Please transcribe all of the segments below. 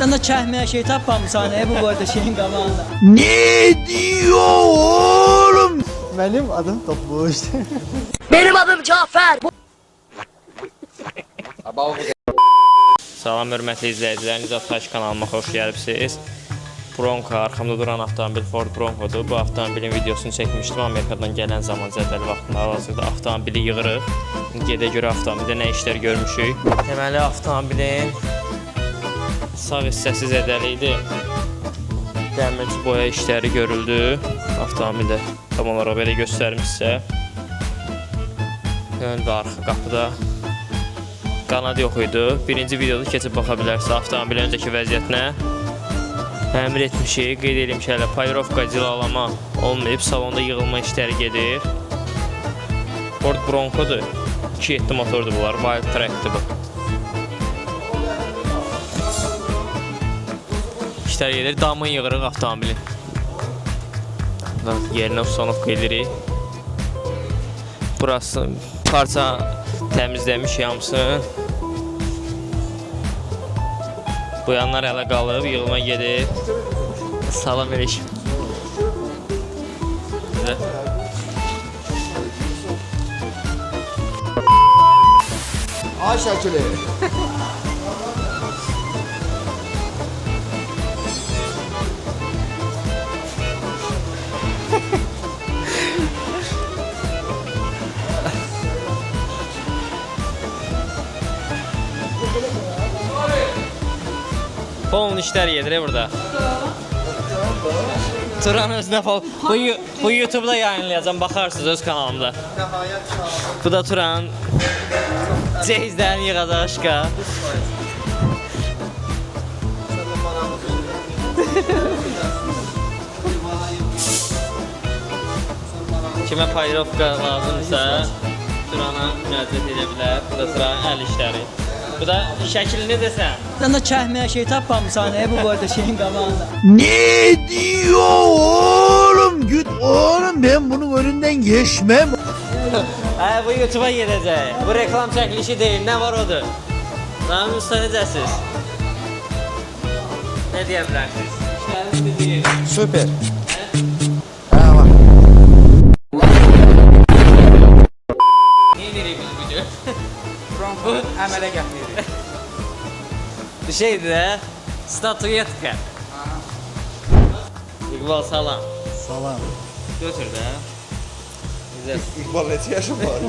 Sen de çəkməyə şey tapmamışsan bu arada şeyin qabağında. Ne diyor oğlum? Benim adım Topluş. Benim adım Cafer. Salam hörmətli izləyiciləriniz, Ataş kanalıma xoş gəlibsiniz. Bronco, arxamda duran avtomobil Ford Bronco'dur. Bu avtomobilin videosunu çəkmişdim. Amerikadan gələn zaman zədəli vaxtında hal-hazırda avtomobili yığırıq. Gedə görə avtomobildə nə işlər görmüşük. Deməli, avtomobilin sağ hissəsi zədəli idi. Dəmirçi boya işləri görüldü. Avtomobildə tam olaraq belə göstərmişsə. Ön və arxa qapıda qanad yox idi. Birinci videoda keçib baxa bilərsə avtomobilin öncəki vəziyyətinə əmr etmişik. Qeyd edim ki, hələ payrovka, cilalama olmayıb, salonda yığılma işləri gedir. Ford Bronco'dur. 2.7 motordur bunlar, Wild Track'dir bu. İşlər gedir, damın yığırıq avtomobilin. Yerinə ustanov edirik. Burası parça təmizləmiş hamısını. Bu yanlar hələ qalıb, yığılma gedir. Salam aleyküm. Ay şəkili. Bol işlər gedir burada. Turan özünə falan. Bu YouTube'da yayınlayacağım, baxarsınız öz kanalımda. Bu da Turan. Ceyizlərini yığacaq aşka. Kimə payrovka lazımsa Turana müraciət edə bilər. Bu da Turanın əl işləri. Bu da şəklini desəm. Sen de çəkməyə şey tapmamışsan bu arada şeyin qabağında. Ne diyor oğlum? Git oğlum, ben bunun önünden geçmem. Bu YouTube'a gedəcək. Bu reklam çəkilişi deyil, nə var odur? Namı usta necəsiz? Nə deyə bilərsiniz? İşləriniz dediyi. Süper. Niyə nereye biz video? Bronco əmələ gətirir. Bir şeydir də, statuetka. İqbal salam. Salam. Götür də. Güzel. İqbal neçə yaşın var?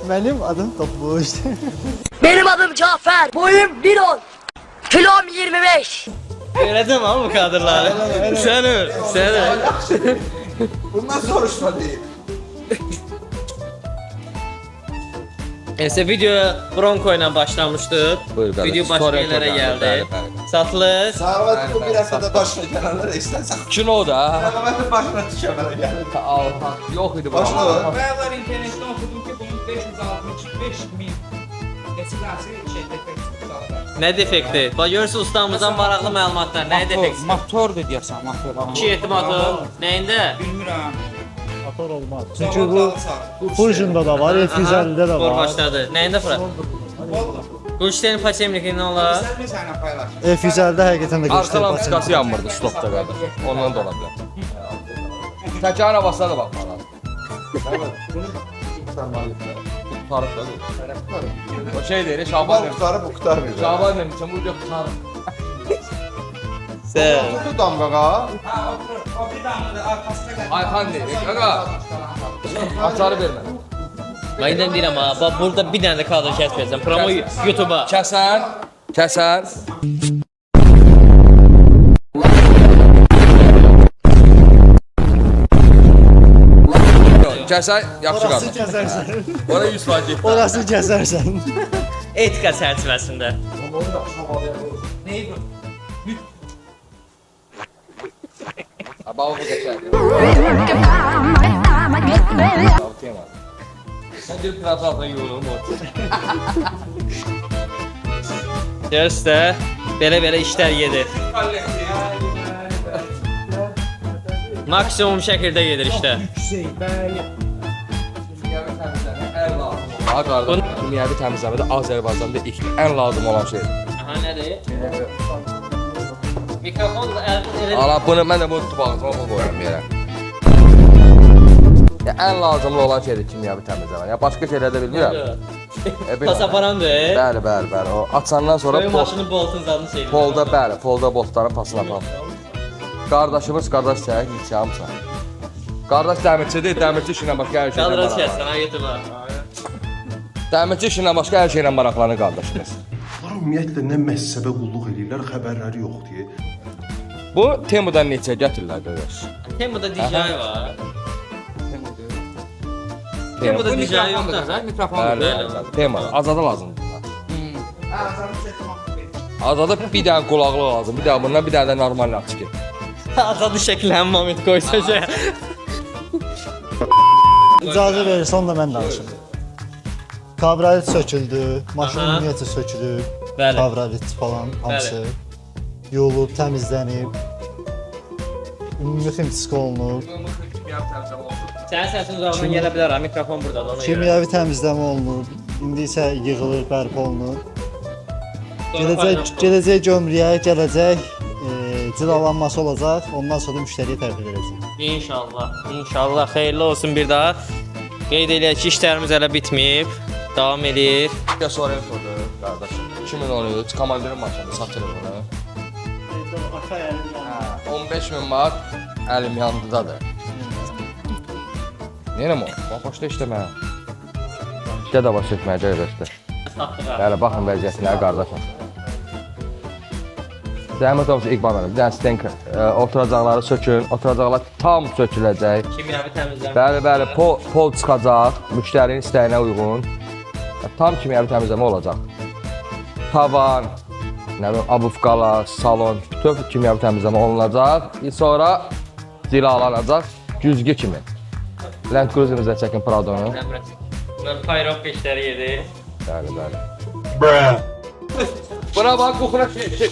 Benim adım Topluş. Benim adım Cafer. Boyum 1.10. Kilom 25. Öğretim ama bu kadırları. Sen öl, sen öl. Bundan soruşma değil. Neyse video Bronco ile başlamıştı. Buyur kardeşim. Video başka yerlere geldi. Bəli. Satılır. Sağlıqlı bu bir həftədə başına gələnlər istəsən. Kino da. Sağlıqlı başına düşəmələ gəlir. Allah. Yox idi bu. Başına var. Bayaqlar internetdən oxudum ki, bunun 565 min neçələrsi defekt çıxarır. Ne defekti? Bak görürsün ustamızdan maraqlı məlumatlar. Ne defekti? Motordur deyəsən, motor. 2.7 motor. Neyində? Bilmirəm. Motor olmaz. Çünkü bu Fusion'da da var, F150'de de Bor var. başladı. Neyində Fırat? Bu işlerin paçemliki nə olar? Sən sənə paylaş. F150'de həqiqətən də Arka göstərir. lampiskası yanmırdı stopda qardaş. Ondan da ola bilər. Təkər arabasına da baxmaq lazım. Tutarıq da. O şey deyir, Şaban deyir. Qurtarıb bu qurtarmıyor. Şaban deyir, sən burada tutarıq. Sən. Oturdu damqağa. O bir damladı, arkasına gəlir. Ayxan deyir, qaqa. Açarı vermə. Mən indən deyirəm ha, bax burada bir dənə də kadr kəsməyəcəm. Promo YouTube'a. Kəsən, kəsən. Kəsən, yaxşı Orası qardaş. kəsərsən. Ora 100% getdi. Orası kəsərsən. Etika çərçivəsində. Neyi bu? Bax bu keçər. Sən bir trafalda yolum o. Görürsün də, belə işlər gedir. Maksimum şəkildə gedir işlər. Ha qardaş, dünyəvi təmizləmədə Azərbaycanda ilk ən lazım olan şeydir. Aha, nədir? Mikrofon Ala bunu mən də bunu tutub ağzıma qoyuram yerə. Ya ən lazımlı olan şeydir kimyəvi təmizləmə. Ya başqa şeylər də bilmirəm. Pasaparandır. Bəli. O açandan sonra Böyük maşının boltun zadını şeydir. polda bəli, polda boltların pasını aparım. Qardaşımız qardaş çək, içəmsən. Qardaş dəmirçidir, dəmirçi işinə başqa hər şeylə Qaldıran maraqlanır. kəsən, ha yetimə. Dəmirçi işinə başqa hər şeylə maraqlanır qardaşımız. Bunlar ümumiyyətlə nə məhsəbə qulluq eləyirlər, xəbərləri yoxdur. Bu Temudan neçə gətirirlər qardaş? Temuda DJI var. Temuda DJI yoxdur. Bəli, Tema. Azada lazımdır. Azada bir dənə qulaqlıq lazım, bir dənə bundan, bir dənə də normal açıq. Azadı şəkilən moment qoysa şey. İcazə verirsən da mən danışım. Kabralit söküldü, maşının ümumiyyətlə sökülüb, Bəli. kabralit falan hamısı yolub, təmizlənib, ümumi ximçisk olunub, Sənin səsin uzaqdan gələ bilər ha, mikrofon buradadır ona görə. kimyəvi təmizləmə olunub, indi isə yığılır, bərpa olunur. Gələcək gömrüyə, gələcək cilalanması olacaq, ondan sonra müştəriyə təhvil edəcək. İnşallah xeyirli olsun bir daha. Qeyd eləyək ki, işlərimiz hələ bitməyib, davam edir. Ya sonra sordu qardaşım. 2013 komandirin maşını satılır bunu. 15.000 manat əlim yanındadır. Neyəm o? Başda işləmə. İşə də baş etməyəcək rəstə. Bəli, baxın vəziyyətinə qardaşım. Zəhmət olmasa İqbal mənim, bir dənə stenk oturacaqları sökün, oturacaqlar tam söküləcək. Kimyəvi təmizləmə. Bəli, pol çıxacaq, müştərinin istəyinə uyğun. Tam kimyəvi təmizləmə olacaq. Tavan, abufqalar, salon, bütöv kimyəvi təmizləmə olunacaq. Sonra cilalanacaq, güzgü kimi. Land Cruiser-imizə çəkin Pradonu. Payrovka işləri yedir. Bəli. Buna bax, buxuna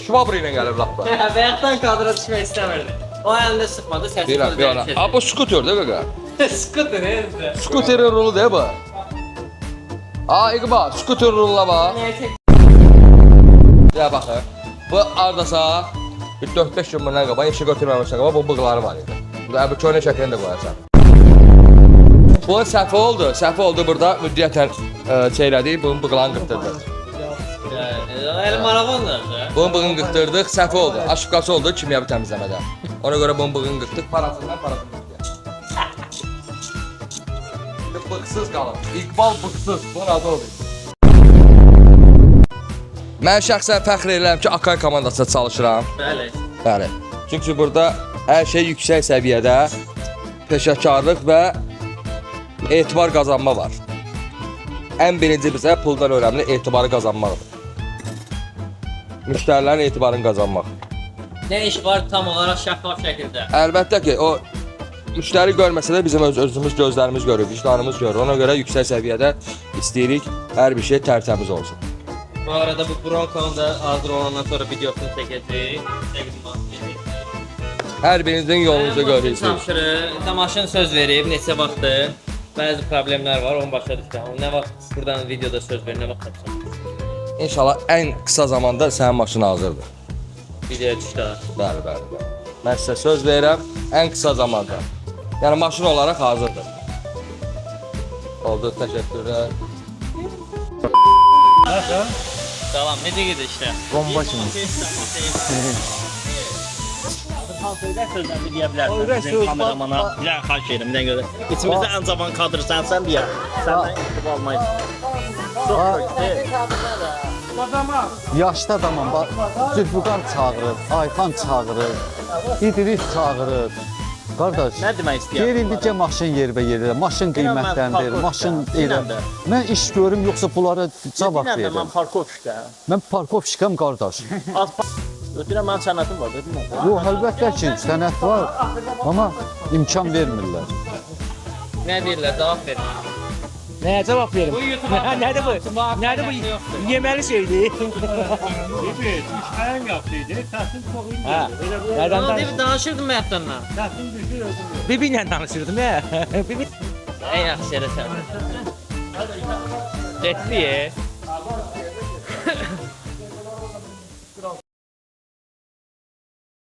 şvabr ilə gəlib laqda. Bayaqdan kadra düşmək istəmirdi. O əlində sıxmadı, səsi Deyirəm, bir ona. Bu skuterdir qaqa. Skuter, nədir? Skuterin rulu deyil bu. İqbal, skuterin ruluna bax. Ya baxın, bu ardasa bir 4-5 gün bundan qabaq, işi götürməmişsən qabaq, bu bığları var idi. Bu da bu köynə şəklini də qoyarsan. Bunun səhvi oldu burada müddətiyyətən şeylədik, bunun bığlarını qırtdırdıq. Əli marafondur. Bunun bığını qırtdırdıq, səhvi oldu, aşıqası oldu kimyəvi təmizləmədə. Ona görə bunun bığını qırtdıq, parasından bıqsız qalır. İqbal bıqsız, bunun adı oldu. Mən şəxsən fəxr edirəm ki, Akay komandasında çalışıram. Bəli. Çünki burada hər şey yüksək səviyyədə peşəkarlıq və etibar qazanma var. Ən birinci bizə puldan önemli etibarı qazanmaqdır. Müştərilərin etibarını qazanmaq. Nə iş var tam olaraq şəffaf şəkildə? Əlbəttə ki, o müştəri görməsə də bizim özümüz gözlərimiz görür, vicdanımız görür. Ona görə yüksək səviyyədə istəyirik hər bir şey tərtəmiz olsun. Bu arada bu Bronco'nun da hazır olandan sonra videosunu çəkəcəyik. Hər birinizin yolunuzu görürsünüz. Maşın söz verib, neçə vaxtdır. Bəzi problemlər var, onu başa düşürəm. Nə vaxt buradan videoda söz verir, nə vaxt tapacaq? İnşallah ən qısa zamanda sənin maşın hazırdır. Videoya düşdülər. Bəli. Mən sizə söz verirəm, ən qısa zamanda. Yəni maşın olaraq hazırdır. Oldu, təşəkkürlər. Salam, necə gedir işlər? Bomba kimi. Sözlərini deyə bilərsən. Bizim kameramana bir dənə xahiş edirəm, bir dənə görə. İçimizdə ən cavan kadr sənsən deyə. Səndən intib almayız. Yaşlı adamım, bax, Zülfüqar çağırır, Ayxan çağırır, İdris çağırır. Qardaş, Nə demək istəyirəm? deyir indicə maşın yerbəyer, maşın qiymətdəndir, maşın elə. Mən iş görüm, yoxsa bunlara cavab Mən verirəm. parkovşda. Mən parkovşikam qardaş. Ötürəm mənim sənətim var, bilmirəm. Yox, əlbəttə ki, sənət var, amma imkan vermirlər. Nə deyirlər, cavab verin. Nəyə cavab verim? Nədir bu? Nədir bu? Yeməli şeydir. İşlərin yaptıydı, səsin çox iyi. Hə. Nədən Ona deyib danışırdım həyatdanla. Səsin düşür özünü. Bibi-ilə danışırdım, hə? Bibi. Ən yaxşı yerə sən. Getdi.